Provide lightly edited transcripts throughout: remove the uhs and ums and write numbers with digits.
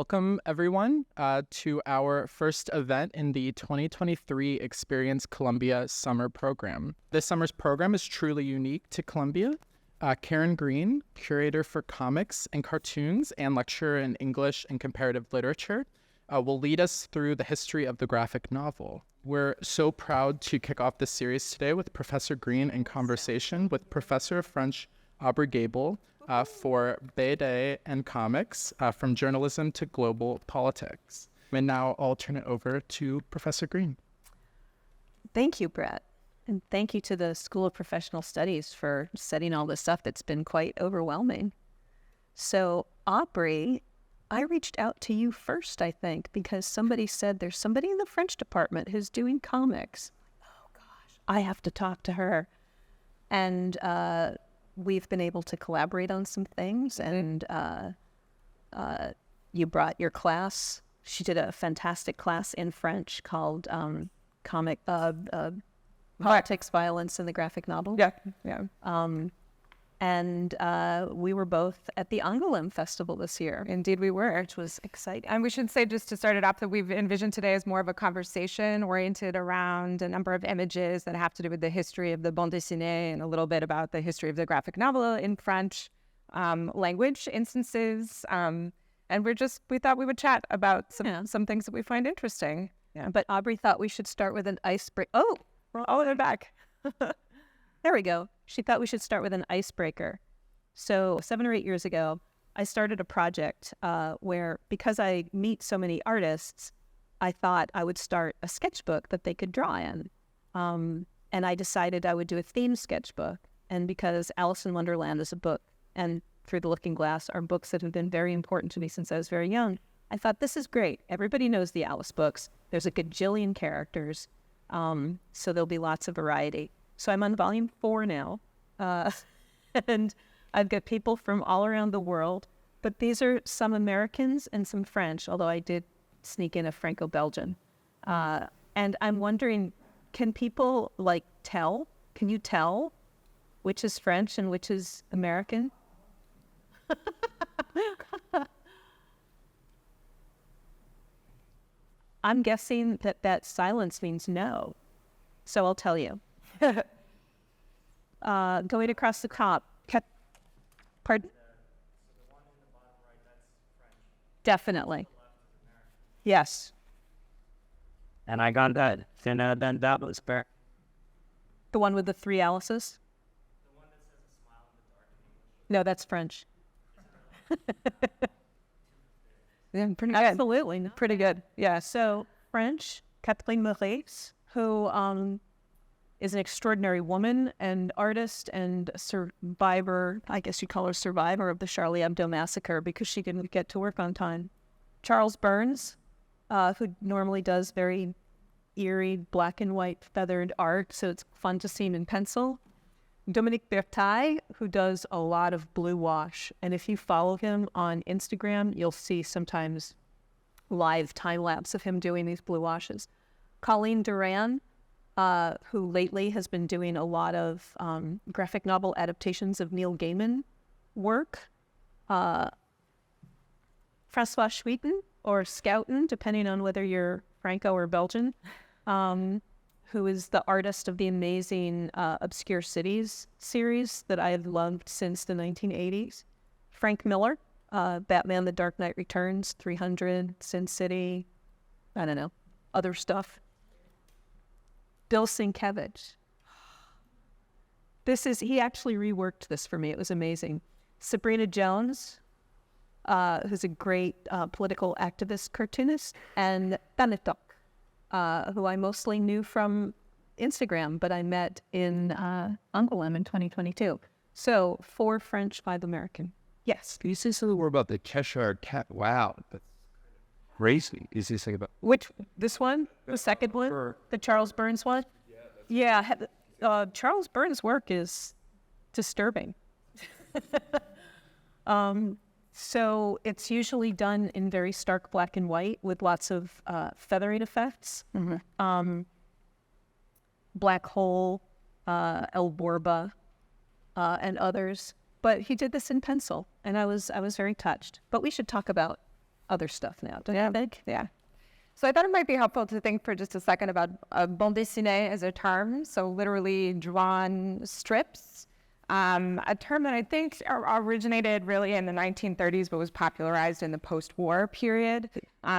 Welcome, everyone, to our first event in the 2023 Experience Columbia Summer Program. This summer's program is truly unique to Columbia. Karen Green, curator for comics and cartoons and lecturer in English and comparative literature, will lead us through the history of the graphic novel. We're so proud to kick off this series today with Professor Green in conversation with Professor of French Aubrey Gabel, for BD and comics, from journalism to global politics. And now I'll turn it over to Professor Green. Thank you, Brett. And thank you to the School of Professional Studies for setting all this up. That's been quite overwhelming. So, Aubrey, I reached out to you first, I think, because somebody said there's somebody in the French department who's doing comics. Oh, gosh, I have to talk to her. And we've been able to collaborate on some things, and you brought your class. She did a fantastic class in French called Politics, Violence, and the Graphic Novel. Yeah. And we were both at the Angoulême Festival this year. Indeed we were. Which was exciting. And we should say, just to start it off, that we've envisioned today as more of a conversation oriented around a number of images that have to do with the history of the bande dessinée and a little bit about the history of the graphic novel in French language instances. And we thought we would chat about some things that we find interesting. Yeah. But Aubrey thought we should start with an icebreaker. They're back. There we go. She thought we should start with an icebreaker. So 7 or 8 years ago, I started a project where, because I meet so many artists, I thought I would start a sketchbook that they could draw in. And I decided I would do a theme sketchbook. And because Alice in Wonderland is a book, and Through the Looking Glass are books that have been very important to me since I was very young, I thought, this is great. Everybody knows the Alice books. There's a gajillion characters, so there'll be lots of variety. So I'm on volume 4 now, and I've got people from all around the world, but these are some Americans and some French, although I did sneak in a Franco-Belgian. And I'm wondering, can people, tell? Can you tell which is French and which is American? I'm guessing that silence means no, so I'll tell you. Going across the top. Pardon? So the one in the bottom right, that's French. Definitely. The left is American. Yes. And I got that. Then that was fair. The one with the 3 Alices? The one that says a smile in the dark in English. No, that's French. Yeah, pretty good. Absolutely. Pretty good. Yeah. So, French, Catherine Maurice, who is an extraordinary woman and artist and survivor, I guess you call her survivor of the Charlie Hebdo massacre because she didn't get to work on time. Charles Burns, who normally does very eerie black and white feathered art, so it's fun to see him in pencil. Dominique Bertaille, who does a lot of blue wash, and if you follow him on Instagram, you'll see sometimes live time-lapse of him doing these blue washes. Colleen Duran, who lately has been doing a lot of graphic novel adaptations of Neil Gaiman work. Francois Schwieten, or Schouten, depending on whether you're Franco or Belgian, who is the artist of the amazing Obscure Cities series that I've loved since the 1980s. Frank Miller, Batman: The Dark Knight Returns, 300, Sin City, I don't know, other stuff. Bill Sienkiewicz. He actually reworked this for me. It was amazing. Sabrina Jones, who's a great political activist cartoonist, and Tanetok, who I mostly knew from Instagram, but I met in Angoulême in 2022. So 4 French, 5 American. Yes. Can you say something more about the Cheshire Cat? Wow, that's crazy. Is this like about This one? The second one? The Charles Burns one? Yeah. Charles Burns' work is disturbing. So it's usually done in very stark black and white with lots of feathering effects. Mm-hmm. Black Hole, El Borba, and others. But he did this in pencil, and I was very touched. But we should talk about other stuff now, don't you think? Yeah. So I thought it might be helpful to think for just a second about bande dessinée as a term, so literally drawn strips. A term that I think originated really in the 1930s, but was popularized in the post-war period.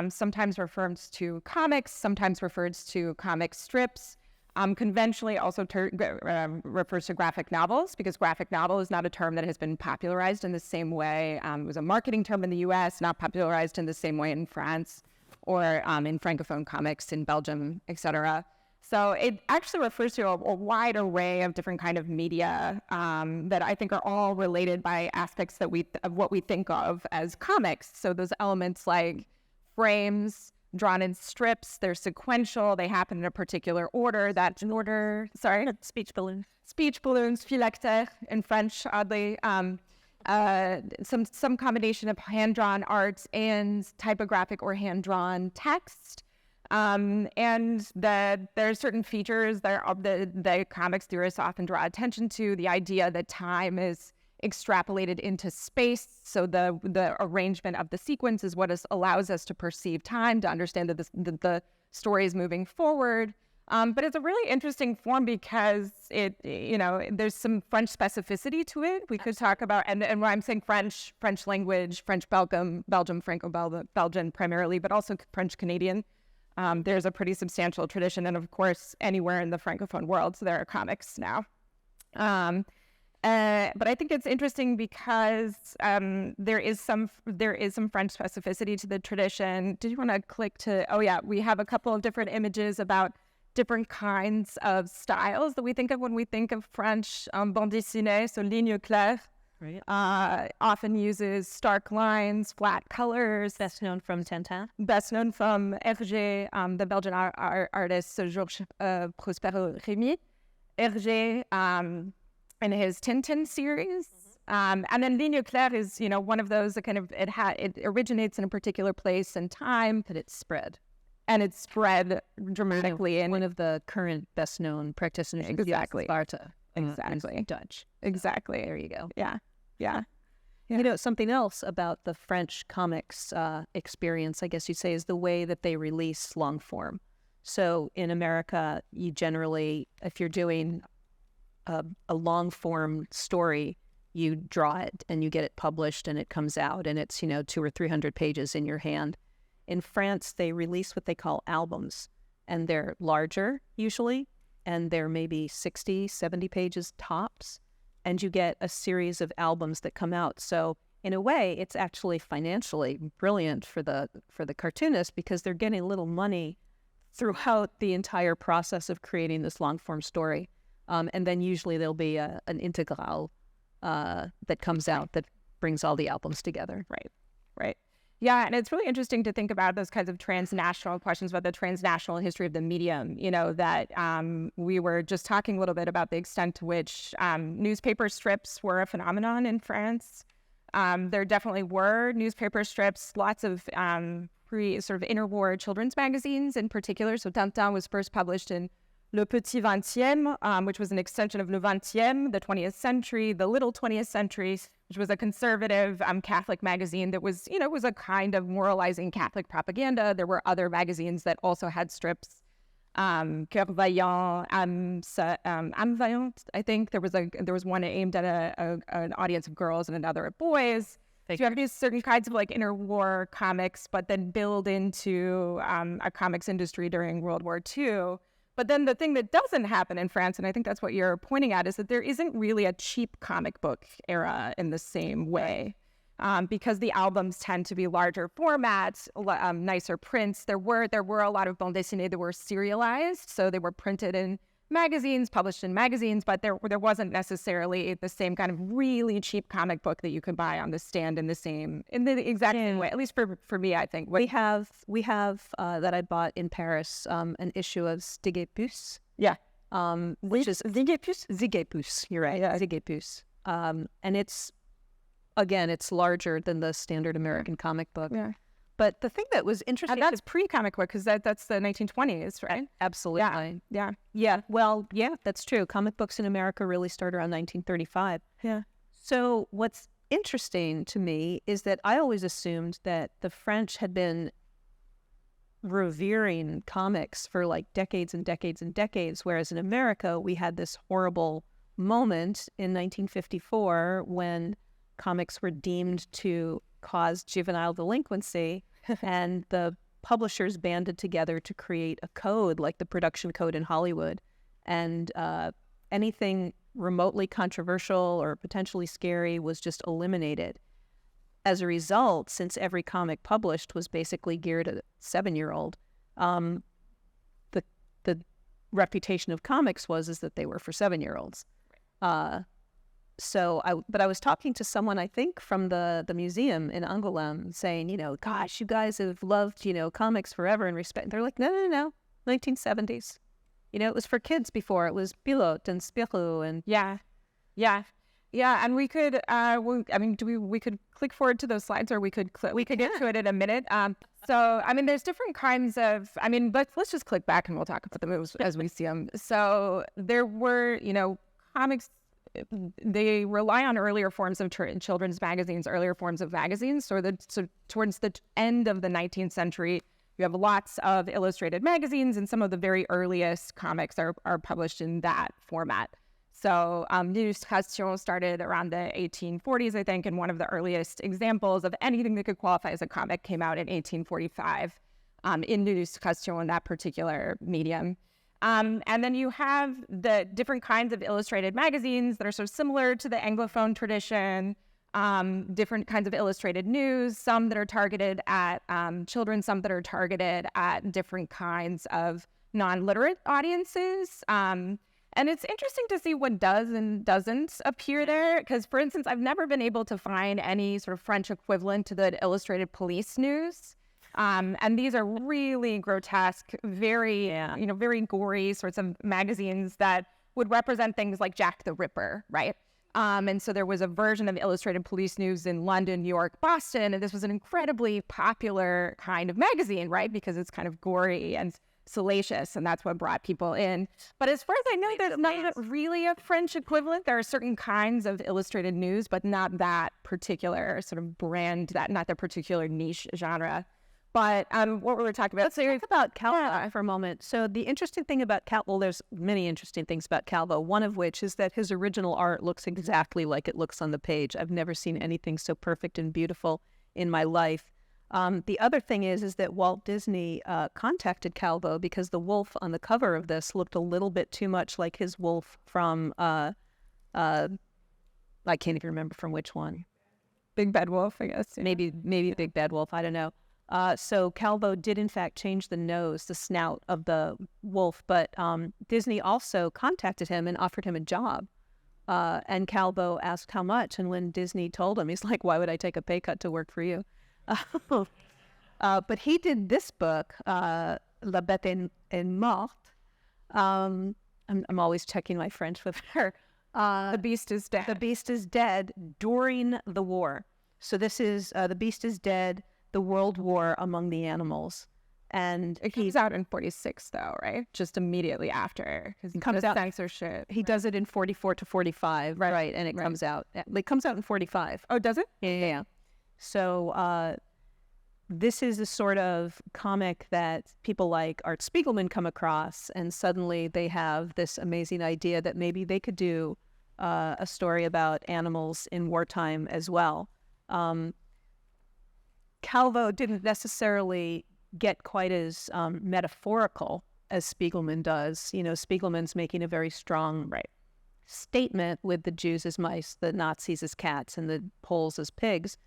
Sometimes refers to comics, sometimes refers to comic strips. Conventionally also refers to graphic novels, because graphic novel is not a term that has been popularized in the same way. It was a marketing term in the US, not popularized in the same way in France or in Francophone comics in Belgium, etc. So it actually refers to a wide array of different kind of media that I think are all related by aspects that of what we think of as comics. So those elements like frames, drawn in strips, they're sequential, they happen in a particular order. That's in order, sorry? Speech balloons. Speech balloons, phylactère in French, oddly. Some combination of hand-drawn art and typographic or hand-drawn text. And there are certain features that the comics theorists often draw attention to. The idea that time is extrapolated into space. So the arrangement of the sequence is what allows us to perceive time, to understand that the story is moving forward. But it's a really interesting form because there's some French specificity to it. We could talk about, and when I'm saying French language, French Belgium, Franco-Belgian primarily, but also French Canadian. There's a pretty substantial tradition, and of course, anywhere in the Francophone world, so there are comics now. But I think it's interesting because there is some French specificity to the tradition. Did you want to click to? Oh yeah, we have a couple of different images about different kinds of styles that we think of when we think of French bande dessinée. So ligne claire, right. Often uses stark lines, flat colors. Best known from Tintin. Best known from Hergé, the Belgian artist Georges Prospero Remy. Hergé in his Tintin series. And then ligne claire is, one of those that kind of, it originates in a particular place and time. But it's spread. And it's spread dramatically. And one of the current best known practitioners. Exactly. Sparta. Exactly. Dutch. Exactly. There you go. Yeah. Something else about the French comics experience, I guess you'd say, is the way that they release long form. So in America, you generally, if you're doing a long form story, you draw it and you get it published and it comes out and it's 200 or 300 pages in your hand. In France, they release what they call albums, and they're larger usually, and they're maybe 60, 70 pages tops, and you get a series of albums that come out. So in a way, it's actually financially brilliant for the cartoonist because they're getting a little money throughout the entire process of creating this long form story. And then usually there'll be an integral that comes out that brings all the albums together. Right. Yeah, and it's really interesting to think about those kinds of transnational questions about the transnational history of the medium, that we were just talking a little bit about the extent to which newspaper strips were a phenomenon in France. There definitely were newspaper strips, lots of sort of interwar children's magazines in particular. So Tintin was first published in Le Petit Vingtième, which was an extension of Le Vingtième, the 20th century, the Little 20th Century, which was a conservative Catholic magazine that was, was a kind of moralizing Catholic propaganda. There were other magazines that also had strips. Cœur Vaillant, Âme Vaillante, I think. There was one aimed at an audience of girls and another at boys. So you have these certain kinds of interwar comics, but then build into a comics industry during World War II. But then the thing that doesn't happen in France, and I think that's what you're pointing at, is that there isn't really a cheap comic book era in the same way. Because the albums tend to be larger formats, nicer prints. There were a lot of bande dessinées that were serialized, so they were printed in magazines, published in magazines, but there wasn't necessarily the same kind of really cheap comic book that you could buy on the stand in the exact same way. At least for me, I think. We have that I bought in Paris, an issue of Stigépus. Yeah. Which is Stigépus. You're right. Yeah. Stigépus. And it's larger than the standard American comic book. Yeah. But the thing that was interesting... And that's pre-comic book, because that's the 1920s, right? Absolutely. Yeah. Well, yeah, that's true. Comic books in America really start around 1935. Yeah. So what's interesting to me is that I always assumed that the French had been revering comics for like decades and decades and decades, whereas in America we had this horrible moment in 1954 when comics were deemed to cause juvenile delinquency and the publishers banded together to create a code like the production code in Hollywood, and anything remotely controversial or potentially scary was just eliminated. As a result, since every comic published was basically geared at a 7-year-old, the reputation of comics is that they were for 7-year-olds. So I was talking to someone, I think, from the museum in Angoulême, saying, gosh, you guys have loved, comics forever and respect. They're like, no, 1970s. It was for kids before. It was Pilot and Spirou and and we could we could click forward to those slides, or we could get to it in a minute. So there's different kinds of let's just click back and we'll talk about them as we see them. So there were comics. They rely on earlier forms of children's magazines, earlier forms of magazines. So towards the end of the 19th century, you have lots of illustrated magazines, and some of the very earliest comics are published in that format. So Illustration started around the 1840s, I think, and one of the earliest examples of anything that could qualify as a comic came out in 1845 in Illustration, in that particular medium. And then you have the different kinds of illustrated magazines that are sort of similar to the Anglophone tradition, different kinds of illustrated news, some that are targeted at children, some that are targeted at different kinds of non-literate audiences. And it's interesting to see what does and doesn't appear there, because, for instance, I've never been able to find any sort of French equivalent to the illustrated police news. And these are really grotesque, very, very gory sorts of magazines that would represent things like Jack the Ripper, right? And so there was a version of illustrated police news in London, New York, Boston, and this was an incredibly popular kind of magazine, right? Because it's kind of gory and salacious, and that's what brought people in. But as far as I know, there's not really a French equivalent. There are certain kinds of illustrated news, but not that particular sort of brand, not that particular niche genre. But what were we talking about? Let's talk about Calvo for a moment. So the interesting thing about Calvo, there's many interesting things about Calvo, one of which is that his original art looks exactly like it looks on the page. I've never seen anything so perfect and beautiful in my life. The other thing is that Walt Disney contacted Calvo because the wolf on the cover of this looked a little bit too much like his wolf from, I can't even remember from which one. Big Bad Wolf, I guess. Yeah. Maybe Big Bad Wolf, I don't know. So Calvo did in fact change the snout of the wolf, but Disney also contacted him and offered him a job. And Calvo asked how much, and when Disney told him, he's like, why would I take a pay cut to work for you? But he did this book, La Bête est morte. I'm always checking my French with her. The Beast is Dead. The Beast is Dead during the war. So this is The Beast is Dead, the World War among the animals. And it comes out in 46, though, right? Just immediately after, because comes out censorship. He does it in 44 to 45, right? And it comes out. It comes out in 45. Oh, does it? Yeah. So this is a sort of comic that people like Art Spiegelman come across, and suddenly they have this amazing idea that maybe they could do a story about animals in wartime as well. Calvo didn't necessarily get quite as metaphorical as Spiegelman does. Spiegelman's making a very strong statement with the Jews as mice, the Nazis as cats, and the Poles as pigs.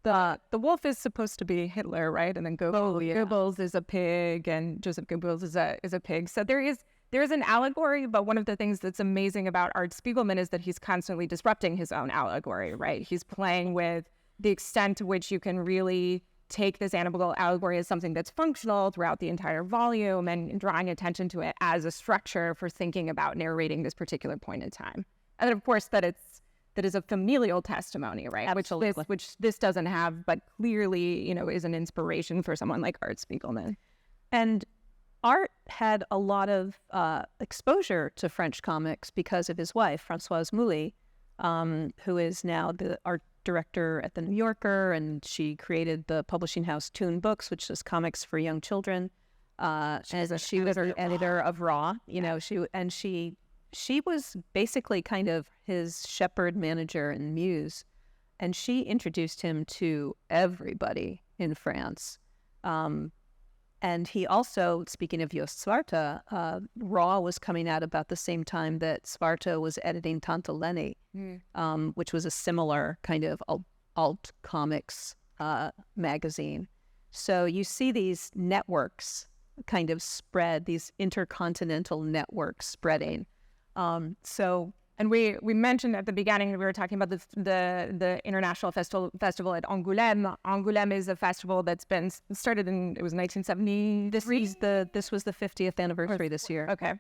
The wolf is supposed to be Hitler, right? And then Goebbels is a pig, and Joseph Goebbels is a pig. So there is an allegory, but one of the things that's amazing about Art Spiegelman is that he's constantly disrupting his own allegory, right? He's playing with the extent to which you can really take this animal allegory as something that's functional throughout the entire volume, and drawing attention to it as a structure for thinking about narrating this particular point in time. And then, of course, that is a familial testimony, right? Absolutely. Which this doesn't have, but clearly, is an inspiration for someone like Art Spiegelman. And Art had a lot of exposure to French comics because of his wife, Françoise Mouly, who is now the director at the New Yorker, and she created the publishing house Toon Books, which is comics for young children. And she was an editor of Raw. You know, she was basically kind of his shepherd, manager, and muse, and she introduced him to everybody in France. And he also, speaking of Joost Zwarte, Raw was coming out about the same time that Zwarte was editing Tante Lenny, which was a similar kind of alt comics magazine. So you see these networks kind of spread, these intercontinental networks spreading. And we mentioned at the beginning, we were talking about the international festival at Angoulême. Angoulême is a festival that's been started it was 1973. This was the 50th anniversary this year. Okay.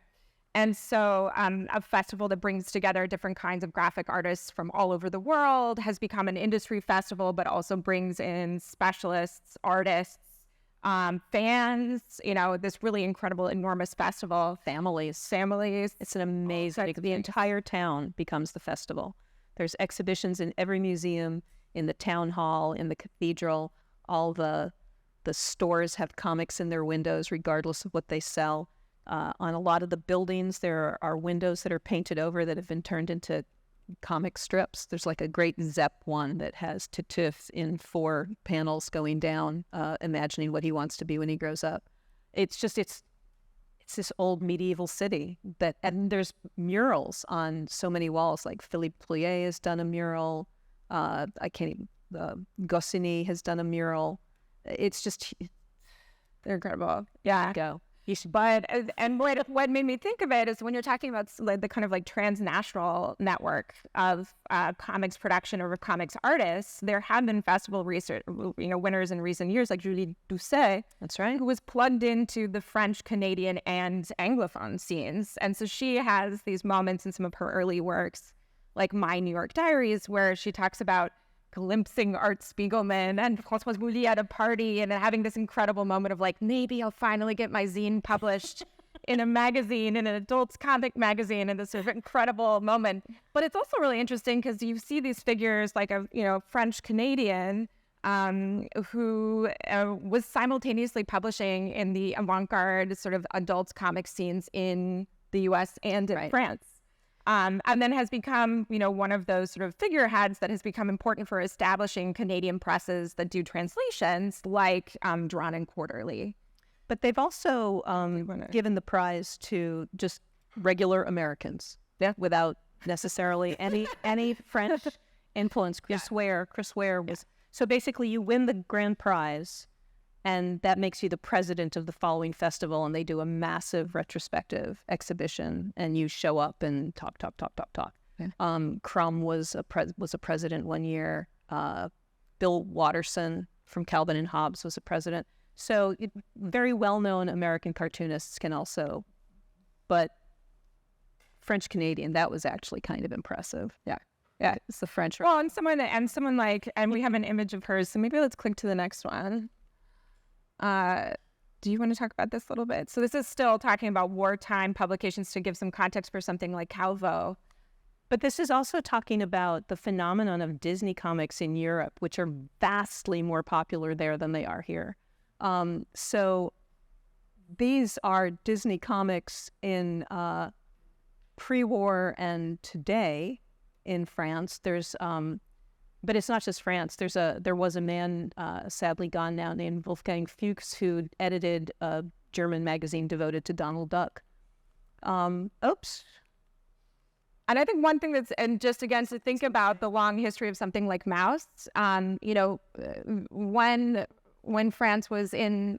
And so a festival that brings together different kinds of graphic artists from all over the world, has become an industry festival, but also brings in specialists, artists, fans, you know, this really incredible, enormous festival. Families. It's an amazing, the entire town becomes the festival. There's exhibitions in every museum, in the town hall, in the cathedral. All the stores have comics in their windows, regardless of what they sell. On a lot of the buildings, there are windows that are painted over that have been turned into comic strips. There's like a great Zepp one that has Tituf in 4 panels going down, imagining what he wants to be when he grows up. It's this old medieval city and there's murals on so many walls. Like Philippe Plouillet has done a mural. Goscinny has done a mural. It's just, they're incredible. Yeah. Go. But what made me think of it is when you're talking about the kind of like transnational network of comics production or comics artists, there have been festival research, winners in recent years, like Julie Doucet. That's right. Who was plugged into the French, Canadian, and Anglophone scenes. And so she has these moments in some of her early works, like My New York Diaries, where she talks about glimpsing Art Spiegelman and Françoise Mouly at a party and having this incredible moment of like, maybe I'll finally get my zine published in a magazine, in an adults comic magazine, and this sort of incredible moment. But it's also really interesting because you see these figures like a French Canadian who was simultaneously publishing in the avant-garde sort of adults comic scenes in the US and in France. And then has become, one of those sort of figureheads that has become important for establishing Canadian presses that do translations like Drawn and Quarterly. But they've also given the prize to just regular Americans, without necessarily any French influence. Chris Ware was. So basically, you win the grand prize, and that makes you the president of the following festival, and they do a massive retrospective exhibition, and you show up and talk. Yeah. Crumb was a president one year. Bill Watterson from Calvin and Hobbes was a president. So very well-known American cartoonists can also, but French-Canadian, that was actually kind of impressive. Yeah, it's the French. Well, and we have an image of hers, so maybe let's click to the next one. Do you want to talk about this a little bit? So this is still talking about wartime publications to give some context for something like Calvo. But this is also talking about the phenomenon of Disney comics in Europe, which are vastly more popular there than they are here. So these are Disney comics in pre-war and today in France. There's but it's not just France. There was a man, sadly gone now, named Wolfgang Fuchs, who edited a German magazine devoted to Donald Duck. Oops. And I think one thing and just again to think about the long history of something like Maus, when France was when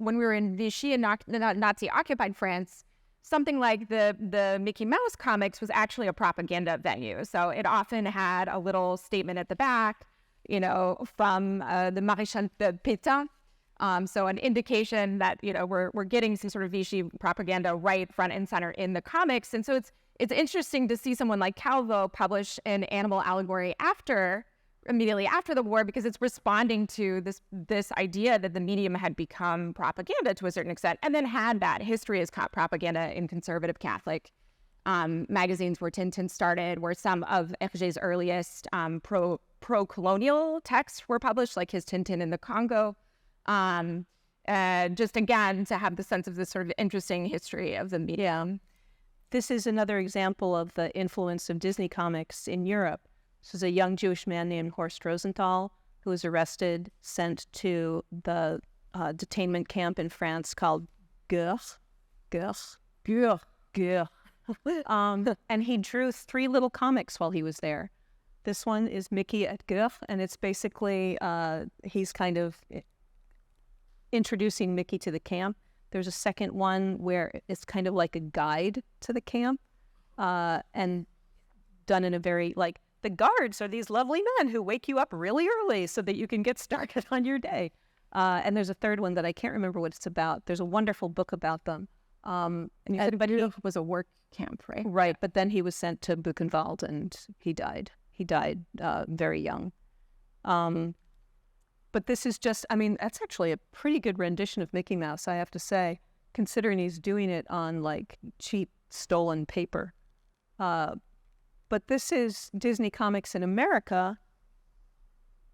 we were in Vichy and Nazi occupied France, something like the Mickey Mouse comics was actually a propaganda venue. So it often had a little statement at the back, from the Maréchal Pétain. So an indication that, we're getting some sort of Vichy propaganda right front and center in the comics. And so it's interesting to see someone like Calvo publish an animal allegory immediately after the war, because it's responding to this idea that the medium had become propaganda to a certain extent, and then had that history as propaganda in conservative Catholic magazines where Tintin started, where some of Hergé's earliest pro-colonial texts were published, like his Tintin in the Congo. Just again, to have the sense of this sort of interesting history of the medium. This is another example of the influence of Disney comics in Europe. This is a young Jewish man named Horst Rosenthal who was arrested, sent to the detainment camp in France called Geur. And he drew 3 little comics while he was there. This one is Mickey at Geur, and it's basically, he's kind of introducing Mickey to the camp. There's a second one where it's kind of like a guide to the camp, and done in a very, like, the guards are these lovely men who wake you up really early so that you can get started on your day. And there's a third one that I can't remember what it's about. There's a wonderful book about them. And you said it was a work camp, right? Right, but then he was sent to Buchenwald and he died. He died very young. But this is just, I mean, that's actually a pretty good rendition of Mickey Mouse, I have to say, considering he's doing it on, like, cheap, stolen paper. But this is Disney Comics in America.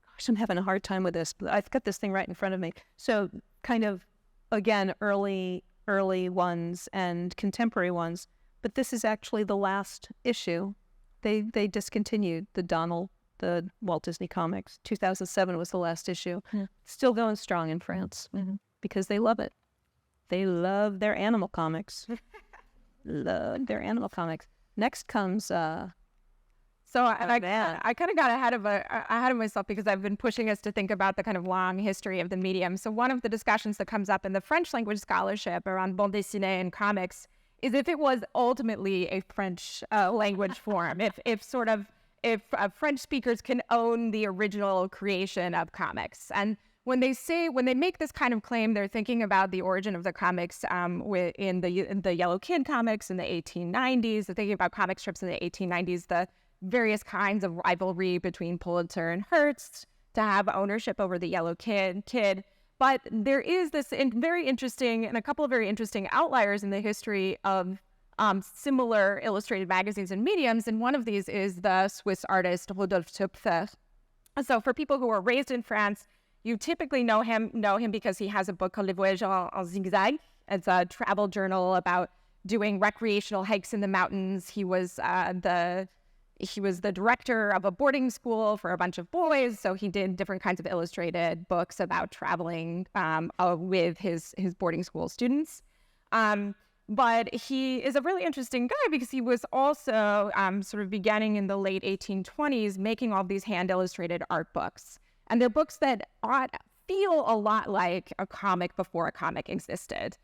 Gosh, I'm having a hard time with this, but I've got this thing right in front of me. So kind of, again, early ones and contemporary ones. But this is actually the last issue. They discontinued the Walt Disney Comics. 2007 was the last issue. Yeah. Still going strong in France because they love it. They love their animal comics. Love their animal comics. Next comes... I kind of got ahead of myself because I've been pushing us to think about the kind of long history of the medium. So one of the discussions that comes up in the French language scholarship around bande dessinée and comics is if it was ultimately a French language form, if French speakers can own the original creation of comics. And when they make this kind of claim, they're thinking about the origin of the comics in the Yellow Kid comics in the 1890s. They're thinking about comic strips in the 1890s, the various kinds of rivalry between Pulitzer and Hearst to have ownership over the Yellow Kid. But there is this very interesting, and a couple of very interesting outliers in the history of similar illustrated magazines and mediums, and one of these is the Swiss artist Rodolphe Töpfer. So for people who were raised in France, you typically know him because he has a book called Les Voyages en Zigzag. It's a travel journal about doing recreational hikes in the mountains. He was the director of a boarding school for a bunch of boys, so he did different kinds of illustrated books about traveling with his boarding school students. But he is a really interesting guy because he was also sort of beginning in the late 1820s making all these hand-illustrated art books. And they're books that feel a lot like a comic before a comic existed.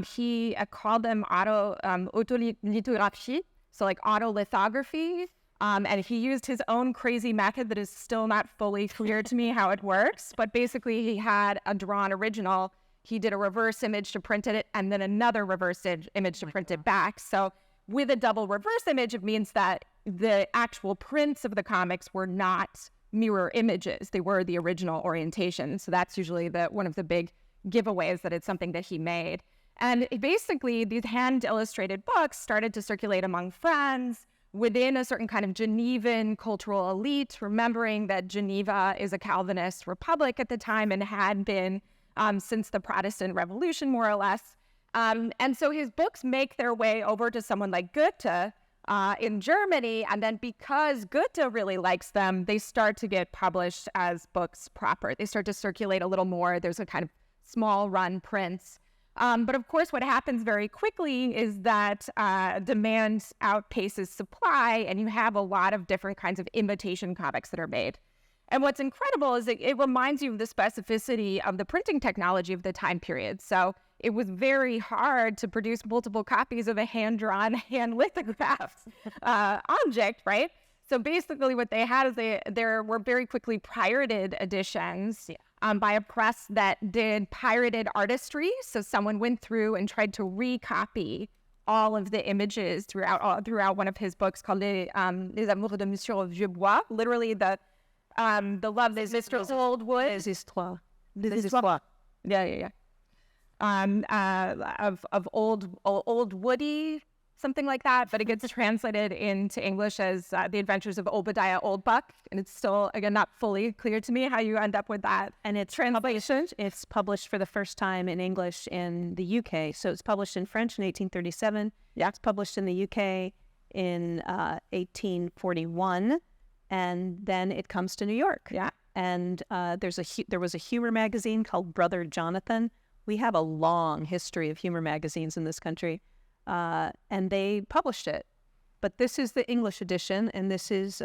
He called them autolithography, so like autolithography. And he used his own crazy method that is still not fully clear to me how it works. But basically, he had a drawn original. He did a reverse image to print it, and then another reverse image to print it back. So with a double reverse image, it means that the actual prints of the comics were not mirror images. They were the original orientation. So that's usually one of the big giveaways that it's something that he made. And basically, these hand-illustrated books started to circulate among friends within a certain kind of Genevan cultural elite, remembering that Geneva is a Calvinist republic at the time and had been since the Protestant Revolution, more or less. And so his books make their way over to someone like Goethe in Germany. And then because Goethe really likes them, they start to get published as books proper. They start to circulate a little more. There's a kind of small run prints. But of course, what happens very quickly is that demand outpaces supply, and you have a lot of different kinds of imitation comics that are made. And what's incredible is it reminds you of the specificity of the printing technology of the time period. So it was very hard to produce multiple copies of a hand-drawn, hand-lithographed object, right? So basically what they had is there were very quickly pirated editions by a press that did pirated artistry. So someone went through and tried to recopy all of the images throughout one of his books called Les Amours de Monsieur Vieux-Bois, literally the love of Mr. Oldwood. Les histoires. Yeah. Of old Woody something like that, but it gets translated into English as The Adventures of Obadiah Oldbuck, and it's still, again, not fully clear to me how you end up with that. And it's published for the first time in English in the UK. So it's published in French in 1837. Yeah. It's published in the UK in 1841, and then it comes to New York. Yeah. And there was a humor magazine called Brother Jonathan. We have a long history of humor magazines in this country, and they published it. But this is the English edition, and this is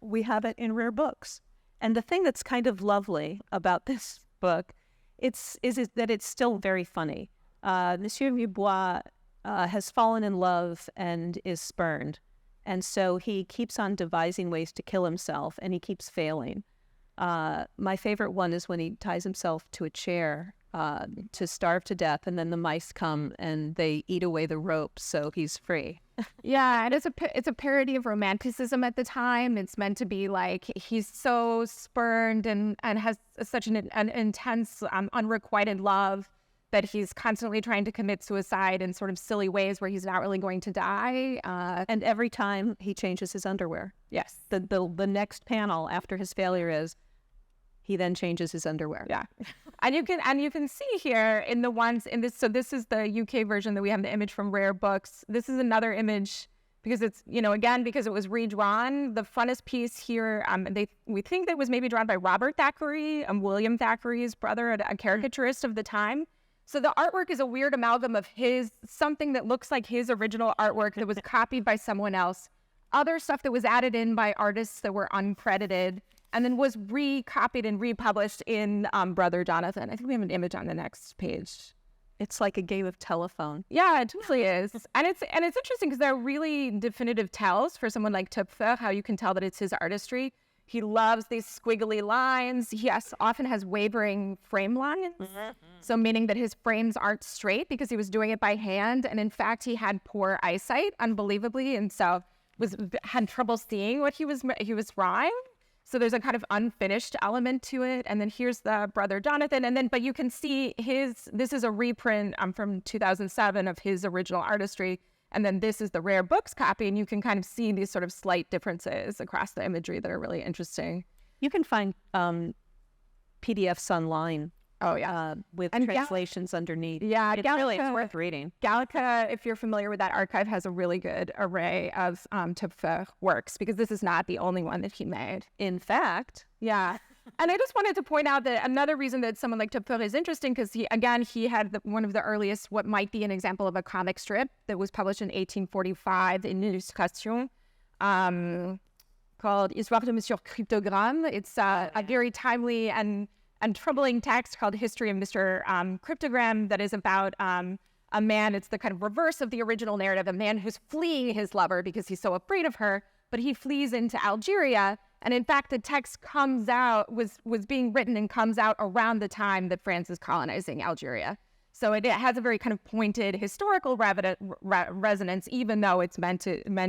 we have it in rare books. And the thing that's kind of lovely about this book, is that it's still very funny. Monsieur Villebois has fallen in love and is spurned, and so he keeps on devising ways to kill himself, and he keeps failing. My favorite one is when he ties himself to a chair to starve to death, and then the mice come and they eat away the rope, so he's free. Yeah, and it's a parody of romanticism at the time. It's meant to be like he's so spurned and has such an intense, unrequited love that he's constantly trying to commit suicide in sort of silly ways where he's not really going to die. And every time he changes his underwear. Yes. The next panel after his failure is he then changes his underwear. Yeah. And you can see here in the ones in this, so this is the UK version that we have the image from Rare Books. This is another image because it's, again, because it was redrawn. The frontispiece here, we think that was maybe drawn by Robert Thackeray, William Thackeray's brother, a caricaturist of the time. So the artwork is a weird amalgam of something that looks like his original artwork that was copied by someone else, other stuff that was added in by artists that were uncredited, and then was recopied and republished in Brother Jonathan. I think we have an image on the next page. It's like a game of telephone. Yeah, it totally is. And it's interesting because they're really definitive tells for someone like Töpfer, how you can tell that it's his artistry. He loves these squiggly lines. He often has wavering frame lines. So meaning that his frames aren't straight because he was doing it by hand. And in fact, he had poor eyesight, unbelievably. And so had trouble seeing what he was drawing. So there's a kind of unfinished element to it. And then here's the Brother Jonathan. But you can see this is a reprint from 2007 of his original artistry. And then this is the Rare Books copy. And you can kind of see these sort of slight differences across the imagery that are really interesting. You can find PDFs online. Oh, yeah. With translations underneath. Yeah, it's worth reading. Gallica, if you're familiar with that archive, has a really good array of Töpfer works because this is not the only one that he made. In fact, yeah. And I just wanted to point out that another reason that someone like Töpfer is interesting because he had one of the earliest, what might be an example of a comic strip that was published in 1845 in Illustration called Histoire de Monsieur Cryptogramme. It's a very timely and troubling text called History of Mr. Cryptogram that is about a man. It's the kind of reverse of the original narrative, a man who's fleeing his lover because he's so afraid of her, but he flees into Algeria. And in fact, the text was being written and comes out around the time that France is colonizing Algeria. So it has a very kind of pointed historical resonance, even though it's meant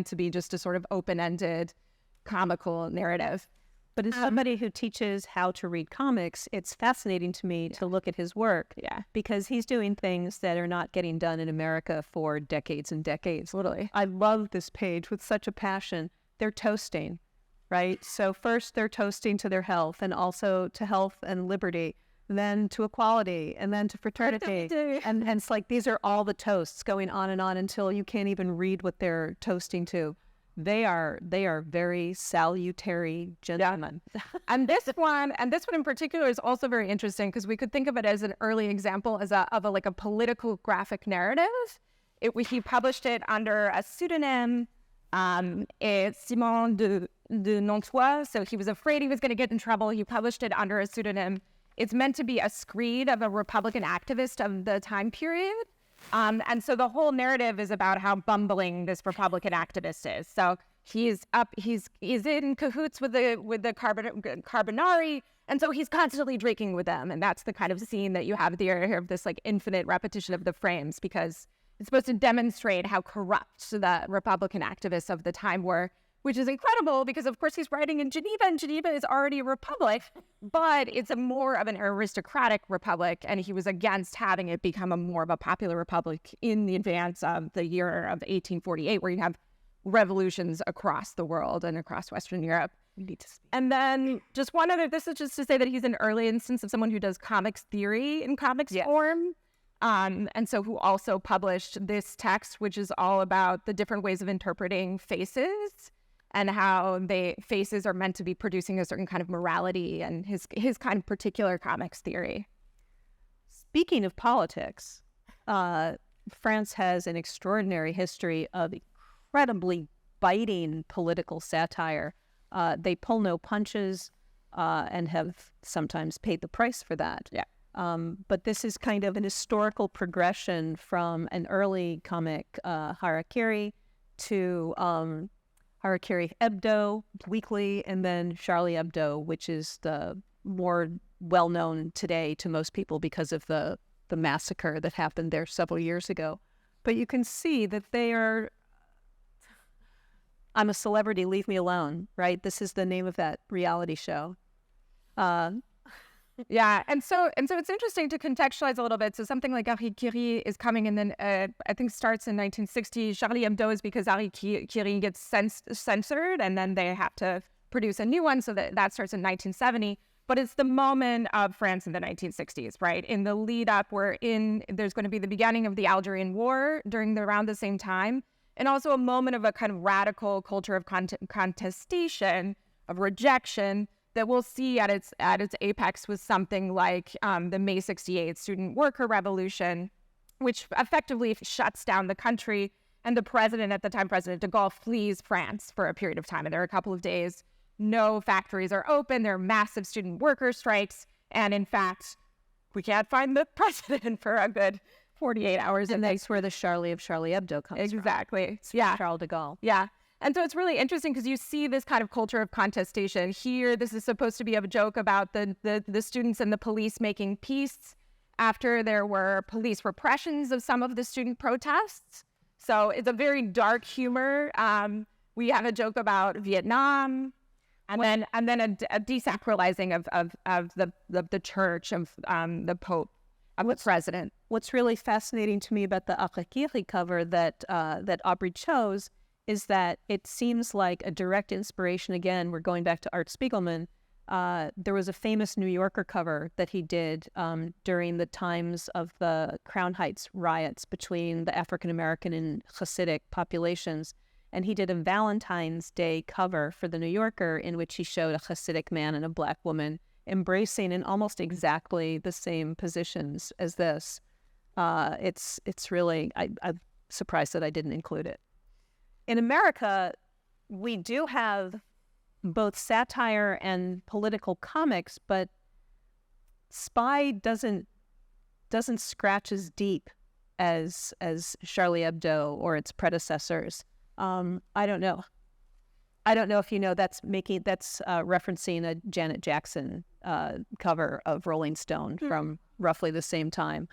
to be just a sort of open-ended comical narrative. But as somebody who teaches how to read comics, it's fascinating to me to look at his work. Yeah. Because he's doing things that are not getting done in America for decades and decades. Totally. I love this page with such a passion. They're toasting, right? So first they're toasting to their health and also to health and liberty, then to equality, and then to fraternity. And it's like these are all the toasts going on until you can't even read what they're toasting to. They are very salutary gentlemen. And this one in particular is also very interesting because we could think of it as an early example of a political graphic narrative. He published it under a pseudonym, Simon de Nantois. So he was afraid he was going to get in trouble. He published it under a pseudonym. It's meant to be a screed of a Republican activist of the time period. And so the whole narrative is about how bumbling this Republican activist is. So he's in cahoots with the Carbonari, and so he's constantly drinking with them. And that's the kind of scene that you have here of this like infinite repetition of the frames because it's supposed to demonstrate how corrupt the Republican activists of the time were. which is incredible because, of course, he's writing in Geneva, and Geneva is already a republic, but it's a more of an aristocratic republic, and he was against having it become more of a popular republic in the advance of the year of 1848, where you have revolutions across the world and across Western Europe. And then just one other, this is just to say that he's an early instance of someone who does comics theory in comics form. And so who also published this text, which is all about the different ways of interpreting faces and how faces are meant to be producing a certain kind of morality, and his kind of particular comics theory. Speaking of politics, France has an extraordinary history of incredibly biting political satire. They pull no punches and have sometimes paid the price for that. Yeah. But this is kind of an historical progression from an early comic, Harakiri, to Harakiri Hebdo Weekly, and then Charlie Hebdo, which is the more well-known today to most people because of the massacre that happened there several years ago. But you can see that they are, I'm a celebrity, leave me alone, right? This is the name of that reality show. Yeah, and so it's interesting to contextualize a little bit. So something like Harakiri is coming, and then I think starts in 1960. Charlie Hebdo is because Harakiri gets censored, and then they have to produce a new one. So that starts in 1970. But it's the moment of France in the 1960s, right? In the lead up, there's going to be the beginning of the Algerian War around the same time, and also a moment of a kind of radical culture of contestation, of rejection, that we'll see at its apex with something like the May 68 student worker revolution, which effectively shuts down the country. And the president at the time, President de Gaulle, flees France for a period of time. And there are a couple of days, no factories are open. There are massive student worker strikes. And in fact, we can't find the president for a good 48 hours. And that's where the Charlie of Charlie Hebdo comes from. Exactly. Yeah. Charles de Gaulle. Yeah. And so it's really interesting because you see this kind of culture of contestation. Here, this is supposed to be a joke about the students and the police making peace after there were police repressions of some of the student protests. So it's a very dark humor. We have a joke about Vietnam, and then a desacralizing of the church, of the Pope, of the president. What's really fascinating to me about the Harakiri cover that Aubrey chose is that it seems like a direct inspiration. Again, we're going back to Art Spiegelman. There was a famous New Yorker cover that he did during the times of the Crown Heights riots between the African-American and Hasidic populations. And he did a Valentine's Day cover for the New Yorker in which he showed a Hasidic man and a black woman embracing in almost exactly the same positions as this. It's really, I'm surprised that I didn't include it. In America, we do have both satire and political comics, but Spy doesn't scratch as deep as Charlie Hebdo or its predecessors. I don't know if you know, that's referencing a Janet Jackson cover of Rolling Stone from roughly the same time,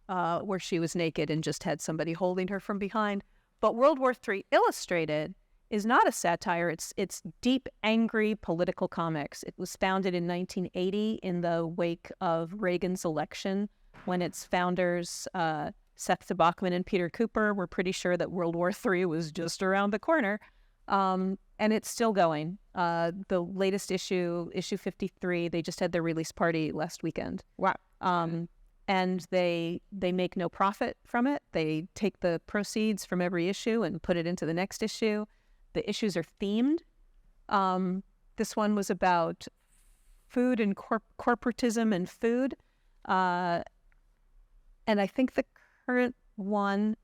where she was naked and just had somebody holding her from behind. But World War III Illustrated is not a satire. It's deep, angry political comics. It was founded in 1980 in the wake of Reagan's election, when its founders, Seth Bachman and Peter Cooper, were pretty sure that World War III was just around the corner. And it's still going. The latest issue 53, they just had their release party last weekend. Wow. And they make no profit from it. They take the proceeds from every issue and put it into the next issue. The issues are themed. This one was about food and corporatism and food. And I think the current one,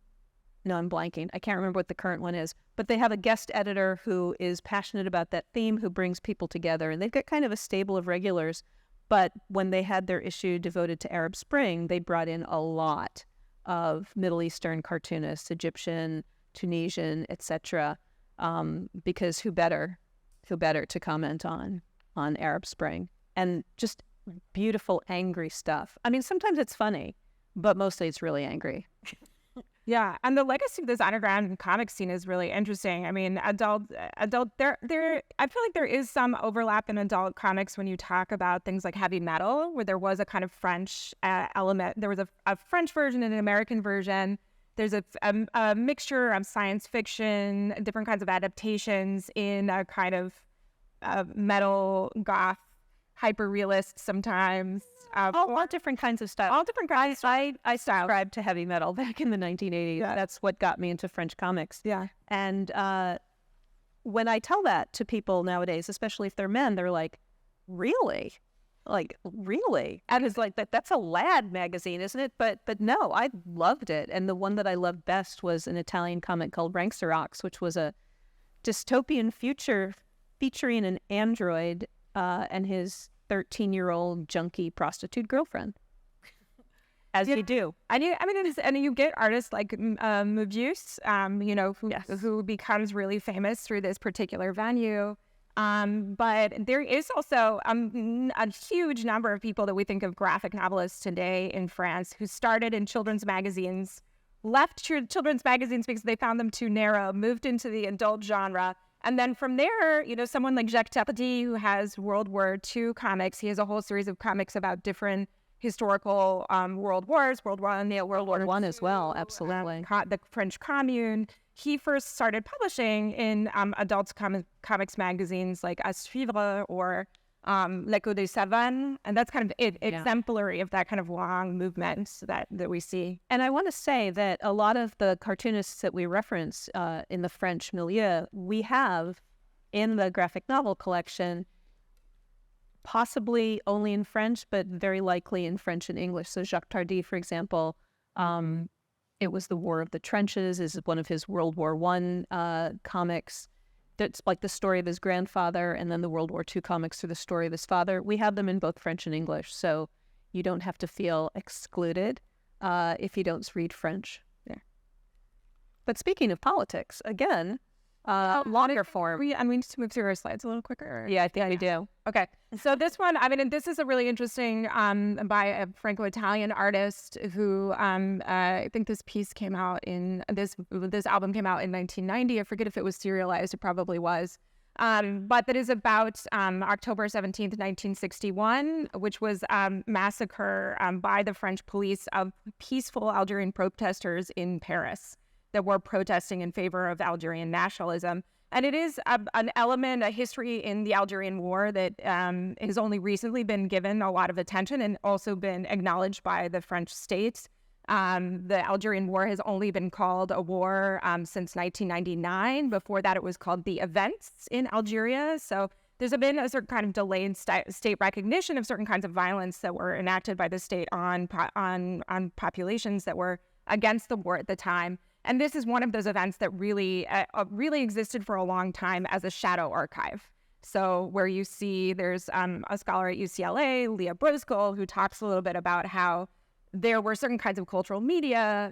no, I'm blanking. I can't remember what the current one is. But they have a guest editor who is passionate about that theme, who brings people together. And they've got kind of a stable of regulars. But when they had their issue devoted to Arab Spring, they brought in a lot of Middle Eastern cartoonists, Egyptian, Tunisian, etc. Because who better to comment on Arab Spring? And just beautiful, angry stuff. I mean, sometimes it's funny, but mostly it's really angry. Yeah, and the legacy of this underground comic scene is really interesting. I mean, there. I feel like there is some overlap in adult comics when you talk about things like heavy metal, where there was a kind of French element. There was a French version and an American version. There's a mixture of science fiction, different kinds of adaptations in a kind of metal goth, hyper realist sometimes. All different kinds of styles. All different kinds. I subscribed to heavy metal back in the 1980s. Yeah. That's what got me into French comics. Yeah. And when I tell that to people nowadays, especially if they're men, they're like, really? Like, really? And it's like, that's a lad magazine, isn't it? But no, I loved it. And the one that I loved best was an Italian comic called Ranxerox, which was a dystopian future featuring an android and his 13-year-old junkie prostitute girlfriend. As you do. And you get artists like Möbius, who becomes really famous through this particular venue. But there is also a huge number of people that we think of graphic novelists today in France who started in children's magazines, left children's magazines because they found them too narrow, moved into the adult genre. And then from there, someone like Jacques Tardy, who has World War II comics, he has a whole series of comics about different historical world wars, World War I, World War One II, as well, absolutely. The French Commune. He first started publishing in adult comics magazines like À Suivre or L'Echo des Savanes, and that's kind of exemplary of that kind of long movement that we see. And I want to say that a lot of the cartoonists that we reference in the French milieu, we have in the graphic novel collection, possibly only in French, but very likely in French and English. So Jacques Tardy, for example, it was the War of the Trenches, is one of his World War I comics. That's like the story of his grandfather, and then the World War II comics are the story of his father. We have them in both French and English, so you don't have to feel excluded if you don't read French. Yeah. But speaking of politics, again, longer form. We need to move through our slides a little quicker. Yeah, I think we do. Okay. So this one, this is a really interesting by a Franco-Italian artist who I think this piece came out this album came out in 1990. I forget if it was serialized. It probably was. But that is about October 17th, 1961, which was massacre by the French police of peaceful Algerian protesters in Paris that were protesting in favor of Algerian nationalism. And it is an element, a history in the Algerian War that has only recently been given a lot of attention and also been acknowledged by the French state. The Algerian War has only been called a war since 1999. Before that, it was called the events in Algeria. So there's been a certain kind of delayed state recognition of certain kinds of violence that were enacted by the state on populations that were against the war at the time. And this is one of those events that really existed for a long time as a shadow archive. So where you see there's a scholar at UCLA, Leah Brosgol, who talks a little bit about how there were certain kinds of cultural media,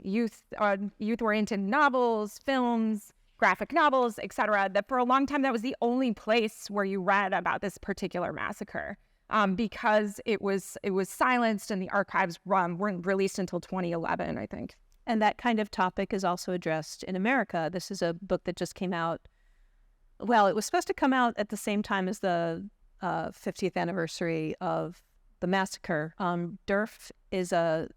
youth-oriented novels, films, graphic novels, etc., that for a long time that was the only place where you read about this particular massacre because it was silenced and the archives weren't released until 2011, I think. And that kind of topic is also addressed in America. This is a book that just came out. Well, it was supposed to come out at the same time as the 50th anniversary of the massacre. Durf is a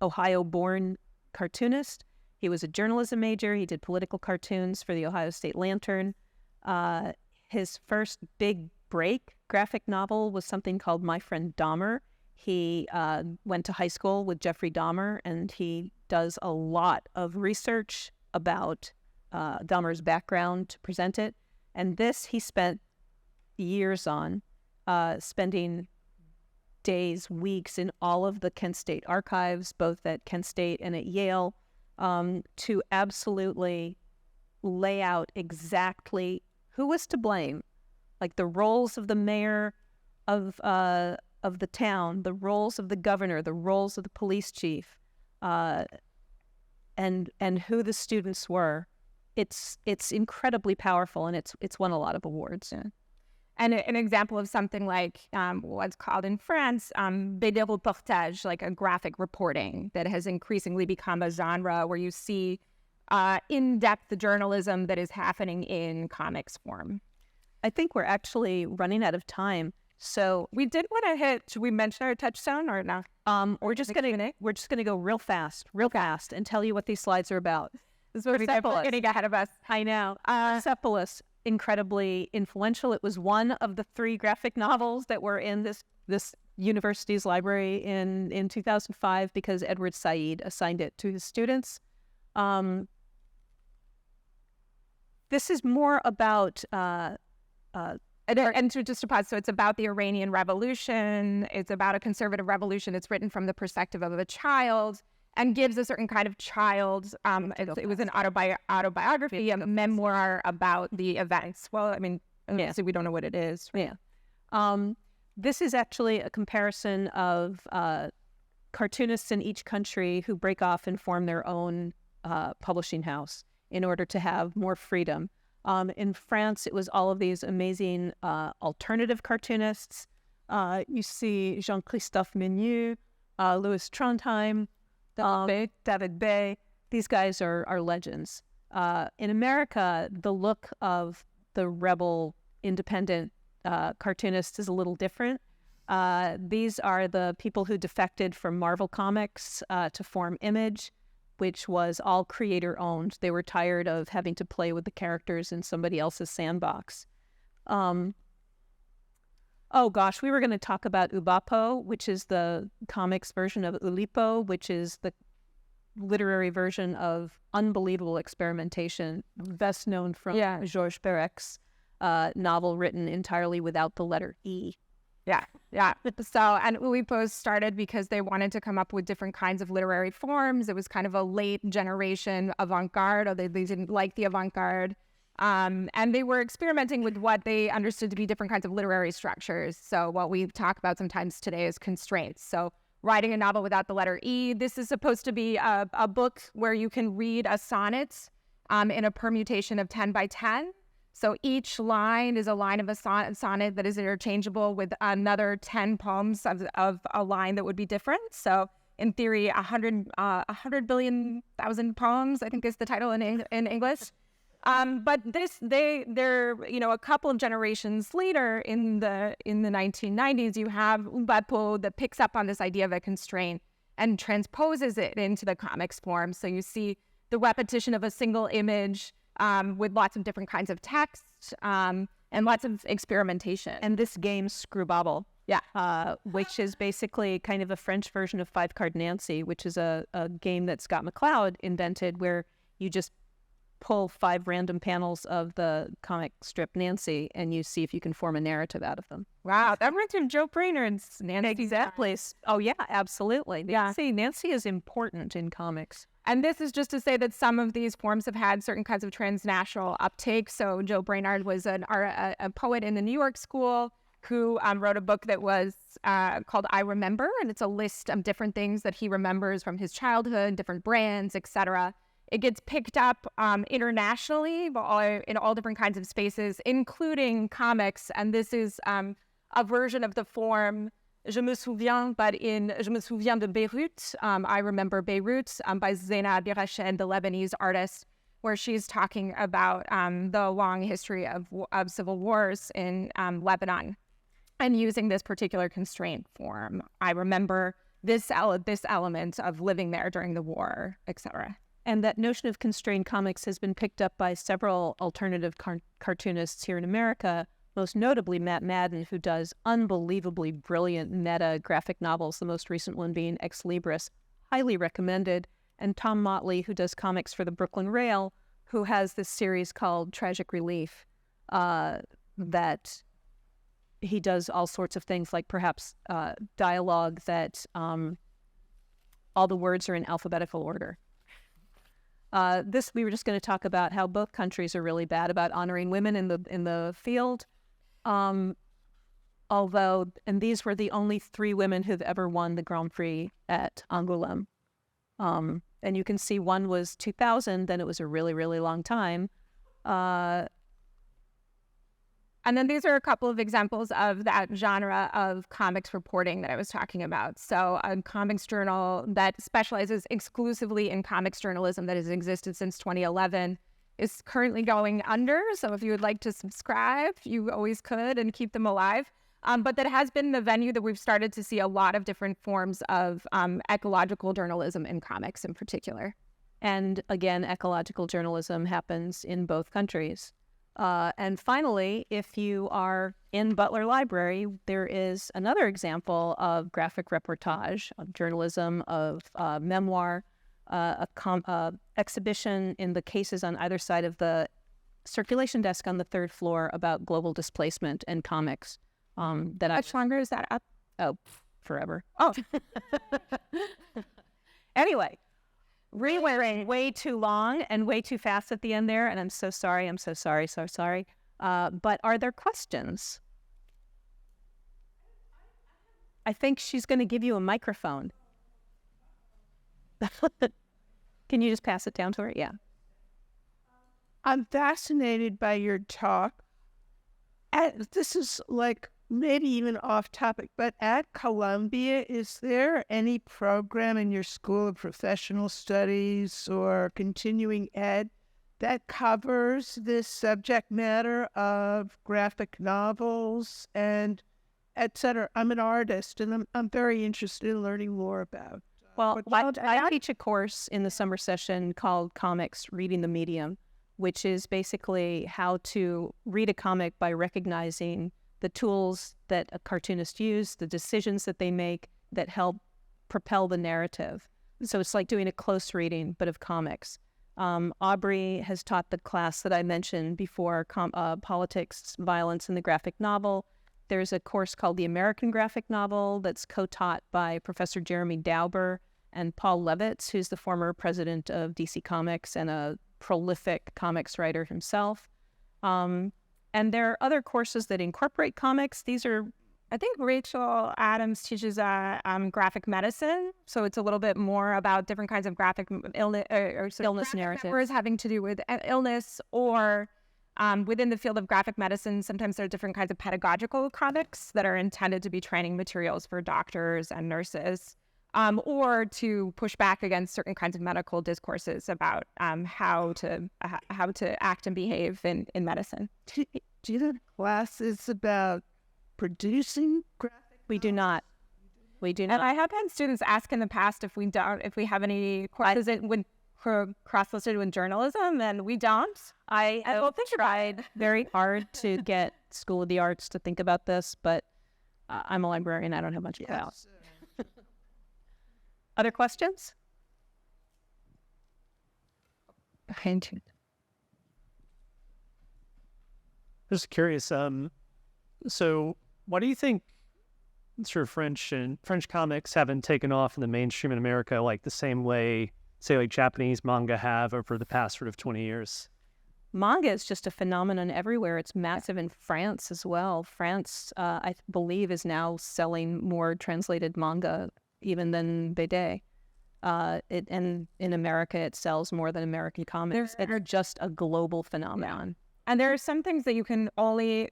Ohio-born cartoonist. He was a journalism major. He did political cartoons for the Ohio State Lantern. His first big break graphic novel was something called My Friend Dahmer. He went to high school with Jeffrey Dahmer, and he does a lot of research about Dahmer's background to present it. And this he spent years on, spending days, weeks in all of the Kent State archives, both at Kent State and at Yale, to absolutely lay out exactly who was to blame, like the roles of the mayor of the town, the roles of the governor, the roles of the police chief, and who the students were. It's incredibly powerful, and it's won a lot of awards. Yeah. And an example of something like what's called in France, BD reportage, like a graphic reporting that has increasingly become a genre where you see in-depth journalism that is happening in comics form. I think we're actually running out of time. So we did want to hit, should we mention our touchstone or no? we're just gonna go real fast and tell you what these slides are about. This is getting ahead of us. I know. Persepolis, incredibly influential. It was one of the 3 graphic novels that were in this university's library in 2005 because Edward Said assigned it to his students. This is more about and just to pause, so it's about the Iranian Revolution. It's about a conservative revolution. It's written from the perspective of a child and gives a certain kind of child. It was an autobiography, a memoir about the events. Well, I mean, so we don't know what it is. Yeah. This is actually a comparison of cartoonists in each country who break off and form their own publishing house in order to have more freedom. In France, it was all of these amazing alternative cartoonists. You see Jean-Christophe Menu, Louis Trondheim, David Bay. These guys are legends. In America, the look of the rebel independent cartoonist is a little different. These are the people who defected from Marvel Comics to form Image, which was all creator-owned. They were tired of having to play with the characters in somebody else's sandbox. Oh gosh, we were going to talk about Ubapo, which is the comics version of Ulipo, which is the literary version of unbelievable experimentation, best known from Georges Perec's novel written entirely without the letter E. Yeah. So, and Ulipo started because they wanted to come up with different kinds of literary forms. It was kind of a late generation avant-garde, or they didn't like the avant-garde. And they were experimenting with what they understood to be different kinds of literary structures. So what we talk about sometimes today is constraints. So writing a novel without the letter E, this is supposed to be a book where you can read a sonnet in a permutation of 10 by 10. So each line is a line of a sonnet that is interchangeable with another 10 poems of a line that would be different. So in theory, 100 billion thousand poems, I think is the title in English. But they're a couple of generations later in the 1990s, you have Ubapo that picks up on this idea of a constraint and transposes it into the comics form. So you see the repetition of a single image with lots of different kinds of text and lots of experimentation. And this game, Screwbobble, which is basically kind of a French version of Five Card Nancy, which is a game that Scott McCloud invented where you just pull 5 random panels of the comic strip Nancy and you see if you can form a narrative out of them. Wow, that reminds me of Joe Brainerd's Nancy. Exactly. Oh, yeah, absolutely. Nancy is important in comics. And this is just to say that some of these forms have had certain kinds of transnational uptake. So Joe Brainerd was a poet in the New York School who wrote a book that was called I Remember, and it's a list of different things that he remembers from his childhood, different brands, etc. It gets picked up internationally in all different kinds of spaces, including comics. And this is a version of the form Je me souviens, but in Je me souviens de Beirut, I Remember Beirut, by Zena Birached, the Lebanese artist, where she's talking about the long history of civil wars in Lebanon and using this particular constraint form. I remember this element of living there during the war, etc. And that notion of constrained comics has been picked up by several alternative cartoonists here in America, most notably Matt Madden, who does unbelievably brilliant meta graphic novels, the most recent one being Ex Libris, highly recommended, and Tom Motley, who does comics for the Brooklyn Rail, who has this series called Tragic Relief, that he does all sorts of things, like perhaps dialogue that all the words are in alphabetical order. We were just going to talk about how both countries are really bad about honoring women in the field. Although, and these were the only 3 women who've ever won the Grand Prix at Angoulême. And you can see one was 2000, then it was a really, really long time. And then these are a couple of examples of that genre of comics reporting that I was talking about. So a comics journal that specializes exclusively in comics journalism that has existed since 2011 is currently going under. So if you would like to subscribe, you always could and keep them alive. But that has been the venue that we've started to see a lot of different forms of ecological journalism in comics in particular. And again, ecological journalism happens in both countries. And finally, if you are in Butler Library, there is another example of graphic reportage, of journalism, of memoir, exhibition in the cases on either side of the circulation desk on the third floor about global displacement and comics. That Much longer is that up? Oh, forever. Oh, Anyway, we went way too long and way too fast at the end there, and I'm so sorry. But are there questions? I think she's going to give you a microphone. Can you just pass it down to her? Yeah. I'm fascinated by your talk. This is like maybe even off topic, but at Columbia, is there any program in your School of Professional Studies or continuing ed that covers this subject matter of graphic novels and et cetera? I'm an artist, and I'm very interested in learning more about. Well, I teach a course in the summer session called Comics, Reading the Medium, which is basically how to read a comic by recognizing the tools that a cartoonist used, the decisions that they make that help propel the narrative. So it's like doing a close reading, but of comics. Aubrey has taught the class that I mentioned before, Politics, Violence, and the Graphic Novel. There's a course called The American Graphic Novel that's co-taught by Professor Jeremy Dauber and Paul Levitz, who's the former president of DC Comics and a prolific comics writer himself. And there are other courses that incorporate comics. These are, I think Rachel Adams teaches graphic medicine, so it's a little bit more about different kinds of graphic illness narratives having to do with illness, or within the field of graphic medicine, sometimes there are different kinds of pedagogical comics that are intended to be training materials for doctors and nurses, or to push back against certain kinds of medical discourses about how to act and behave in medicine. Do you have classes about producing graphic? we do not. And I have had students ask in the past if we have any courses cross-listed with journalism, and we don't. I tried very hard to get School of the Arts to think about this, but I'm a librarian. I don't have much clout. Other questions? Just curious. So why do you think sort of French comics haven't taken off in the mainstream in America like the same way, say, like Japanese manga have over the past sort of 20 years? Manga is just a phenomenon everywhere. It's massive in France as well. France, I believe, is now selling more translated manga even than BD. And in America, it sells more than American comics. It's just a global phenomenon. Yeah. And there are some things that you can only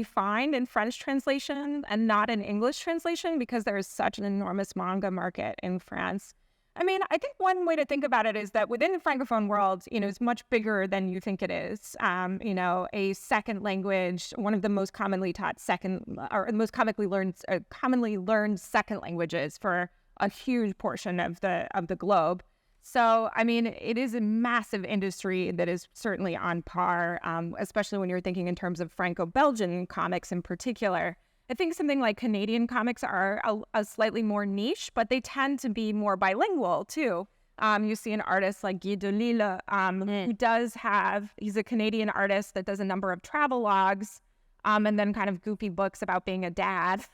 find in French translation and not in English translation, because there is such an enormous manga market in France. I mean, I think one way to think about it is that within the Francophone world, it's much bigger than you think it is. A second language, one of the most commonly taught most commonly learned second languages for a huge portion of the globe. So, I mean, it is a massive industry that is certainly on par, especially when you're thinking in terms of Franco-Belgian comics in particular. I think something like Canadian comics are a slightly more niche, but they tend to be more bilingual too. You see an artist like Guy Delisle, he's a Canadian artist that does a number of travel logs, and then kind of goofy books about being a dad.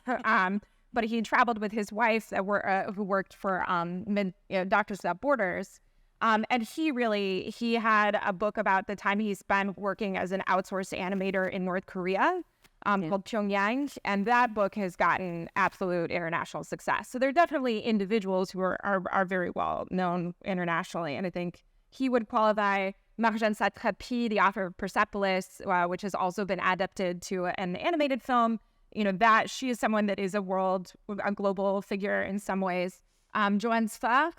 But he traveled with his wife who worked for Doctors Without Borders. And he had a book about the time he spent working as an outsourced animator in North Korea called Pyongyang. And that book has gotten absolute international success. So there are definitely individuals who are very well known internationally. And I think he would qualify. Marjane Satrapi, the author of Persepolis, which has also been adapted to an animated film. That she is someone that is a global figure in some ways. Joanne Sfar,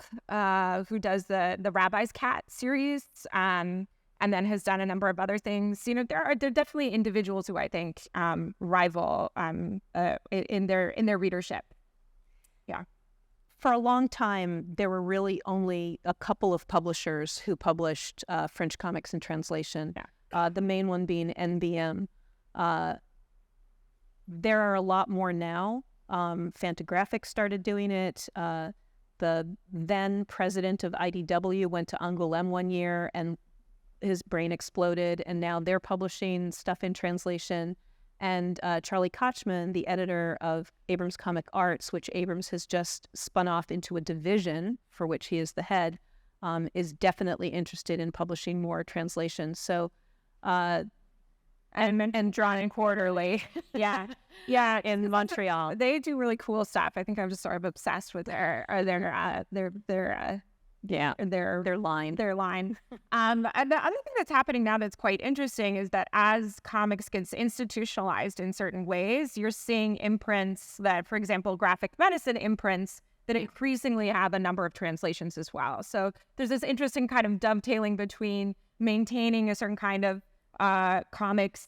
who does the Rabbi's Cat series, and then has done a number of other things. There are definitely individuals who I think rival in their readership. Yeah. For a long time, there were really only a couple of publishers who published French comics in translation. Yeah. The main one being NBM. There are a lot more now. Fantagraphics started doing it. The then president of IDW went to Angoulême one year and his brain exploded, and now they're publishing stuff in translation. And Charlie Kochman, the editor of Abrams Comic Arts, which Abrams has just spun off into a division for which he is the head, is definitely interested in publishing more translations. So, and drawn in quarterly. Yeah. in Montreal. They do really cool stuff. I think I'm just sort of obsessed with their line. And the other thing that's happening now that's quite interesting is that as comics gets institutionalized in certain ways, you're seeing imprints that, for example, graphic medicine imprints that increasingly have a number of translations as well. So there's this interesting kind of dovetailing between maintaining a certain kind of comics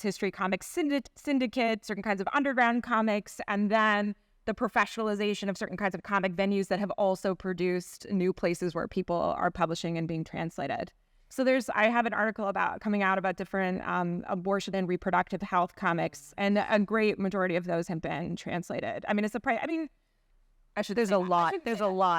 history, comics syndicate, certain kinds of underground comics, and then the professionalization of certain kinds of comic venues that have also produced new places where people are publishing and being translated. So I have an article coming out about different abortion and reproductive health comics, and a great majority of those have been translated. I mean, there's a lot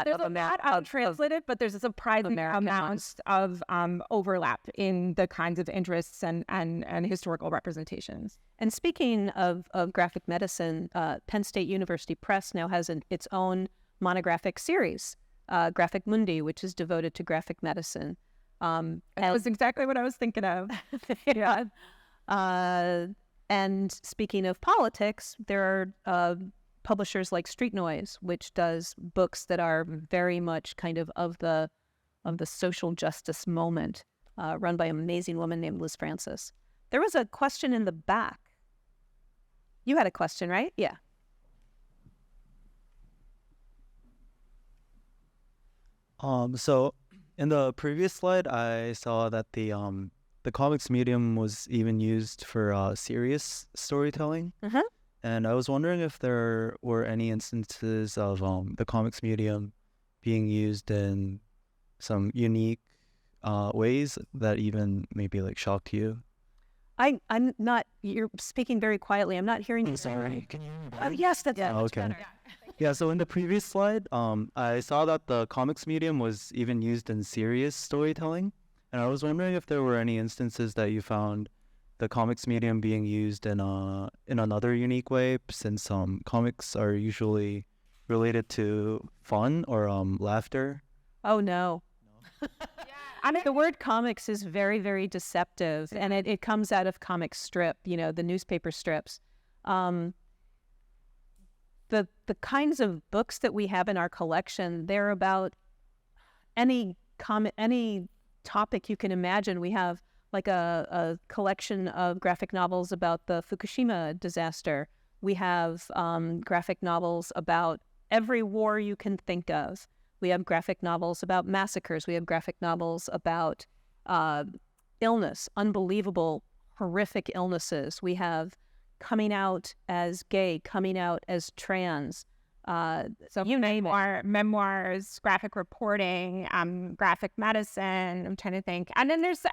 of translated, but there's a surprising amount of overlap in the kinds of interests and historical representations. And speaking of graphic medicine, Penn State University Press now has its own monographic series, Graphic Mundi, which is devoted to graphic medicine. That was exactly what I was thinking of. Yeah. And speaking of politics, there are publishers like Street Noise, which does books that are very much kind of the social justice moment, run by an amazing woman named Liz Francis. There was a question in the back. You had a question, right? Yeah. So in the previous slide, I saw that the comics medium was even used for serious storytelling. Uh-huh. And I was wondering if there were any instances of the comics medium being used in some unique ways that even maybe like shocked you. I'm not. You're speaking very quietly. I'm not hearing you. Sorry. Can you hear me? Yes, that's much better. Yeah. So in the previous slide, I saw that the comics medium was even used in serious storytelling, and I was wondering if there were any instances that you found the comics medium being used in another unique way, since comics are usually related to fun or laughter. Oh no. I mean, the word comics is very, very deceptive, and it comes out of comic strip, the newspaper strips. The kinds of books that we have in our collection, they're about any topic you can imagine. We have like a collection of graphic novels about the Fukushima disaster. We have graphic novels about every war you can think of. We have graphic novels about massacres. We have graphic novels about illness, unbelievable, horrific illnesses. We have coming out as gay, coming out as trans. So you name it. Memoirs, graphic reporting, graphic medicine. I'm trying to think. And then there's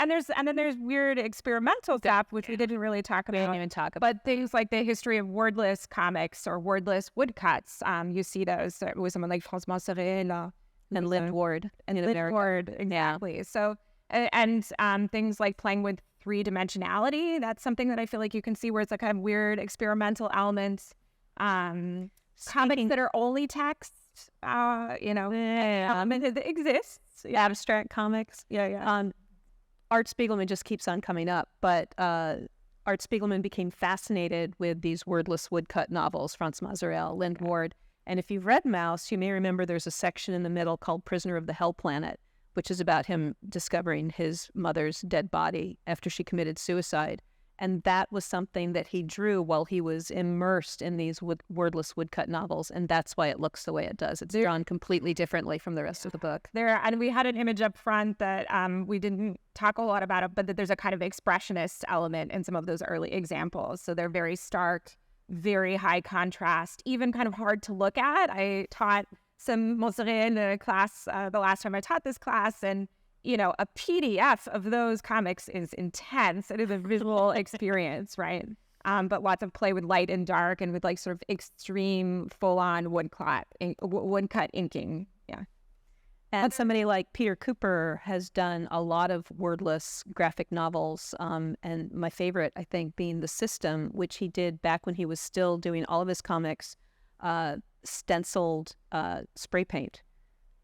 weird experimental stuff, which we didn't really talk about. We didn't even talk about. But things like the history of wordless comics or wordless woodcuts. You see those with someone like François Serret and Lynn Ward and Lynn Ward, exactly. Yeah. So and things like playing with three-dimensionality. That's something that I feel like you can see where it's like kind of weird experimental elements. Comics that are only text, it exists. Abstract comics. Yeah. Art Spiegelman just keeps on coming up, but Art Spiegelman became fascinated with these wordless woodcut novels, Franz Mazarel, Lind Ward. And if you've read Mouse, you may remember there's a section in the middle called Prisoner of the Hell Planet, which is about him discovering his mother's dead body after she committed suicide. And that was something that he drew while he was immersed in these wordless woodcut novels. And that's why it looks the way it does. It's drawn completely differently from the rest of the book. And we had an image up front that we didn't talk a lot about it, but that there's a kind of expressionist element in some of those early examples. So they're very stark, very high contrast, even kind of hard to look at. I taught some Montserrat in a class the last time I taught this class, and a PDF of those comics is intense. It is a visual experience, right? But lots of play with light and dark and with like sort of extreme full-on woodcut inking. Yeah. And somebody like Peter Cooper has done a lot of wordless graphic novels. And my favorite, I think, being The System, which he did back when he was still doing all of his comics, stenciled spray paint.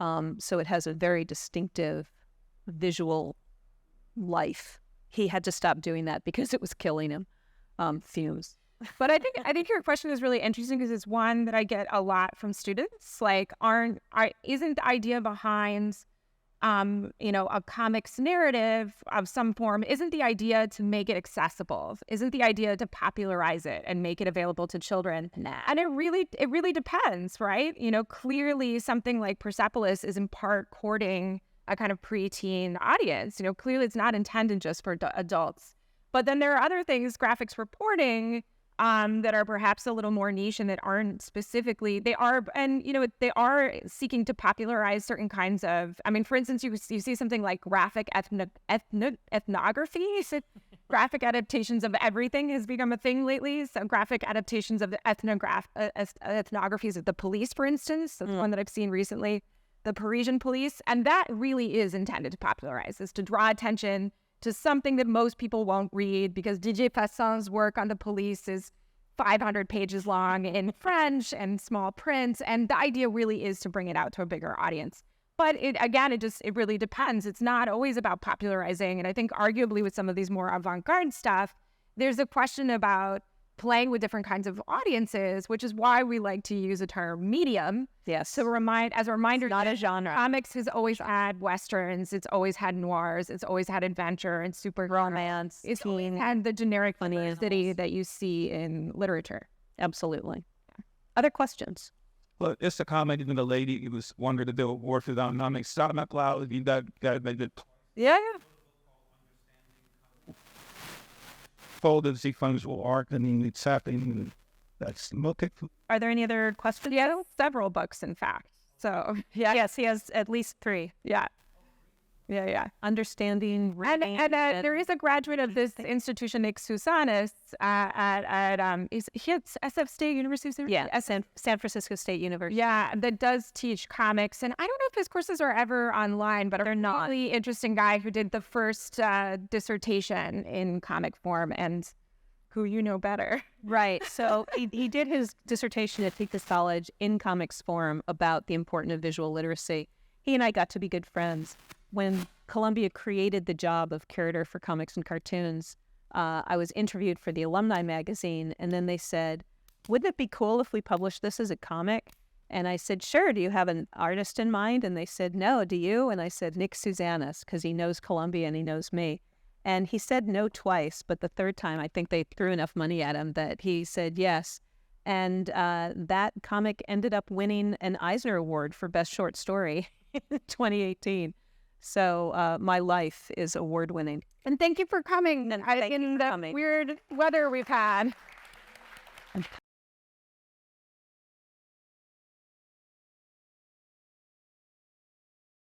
So it has a very distinctive visual life. He had to stop doing that because it was killing him. Fumes. But I think your question is really interesting because it's one that I get a lot from students. Like, isn't the idea behind, a comics narrative of some form? Isn't the idea to make it accessible? Isn't the idea to popularize it and make it available to children? Nah. And it really depends, right? Clearly something like Persepolis is in part courting a kind of preteen audience. Clearly it's not intended just for adults. But then there are other things, graphics reporting, that are perhaps a little more niche and that aren't specifically, they are seeking to popularize certain kinds of, for instance, you see something like graphic ethnography. So graphic adaptations of everything has become a thing lately. So graphic adaptations of the ethnographies of the police, for instance. That's one that I've seen recently. The Parisian police, and that really is intended to popularize, is to draw attention to something that most people won't read, because Didier Fassin's work on the police is 500 pages long in French and small print, and the idea really is to bring it out to a bigger audience. But it really depends. It's not always about popularizing, and I think arguably with some of these more avant-garde stuff, there's a question about playing with different kinds of audiences, which is why we like to use the term medium. Yes. So as a reminder, It's not a genre. Comics has always had westerns, it's always had noirs, it's always had adventure and super Romance, it's always had the generic city that you see in literature. Absolutely. Other questions? Well, it's a comment. Even the lady who was wondering to do a war for the economics. Stop not cloud. You got the Yeah. folded sequential art. It's happening. That's okay. Are there any other questions? Yeah, several books, in fact. So yeah. Yes, he has at least 3. Yeah. Understanding, reading, and there is a graduate of this institution, Nick Susanis, is he at SF State University? Yeah, San Francisco State University. Yeah, that does teach comics, and I don't know if his courses are ever online, but They're not. Really interesting guy who did the first dissertation in comic form, and who you know better. Right. So he did his dissertation at Tictus College in comics form about the importance of visual literacy. He and I got to be good friends. When Columbia created the job of curator for comics and cartoons, I was interviewed for the alumni magazine, and then they said, wouldn't it be cool if we published this as a comic? And I said, sure. Do you have an artist in mind? And they said, no. Do you? And I said, Nick Susanis, because he knows Columbia and he knows me. And he said no twice, but the third time I think they threw enough money at him that he said yes. And that comic ended up winning an Eisner Award for Best Short Story in 2018. So my life is award-winning. And thank you for coming in the weird weather we've had.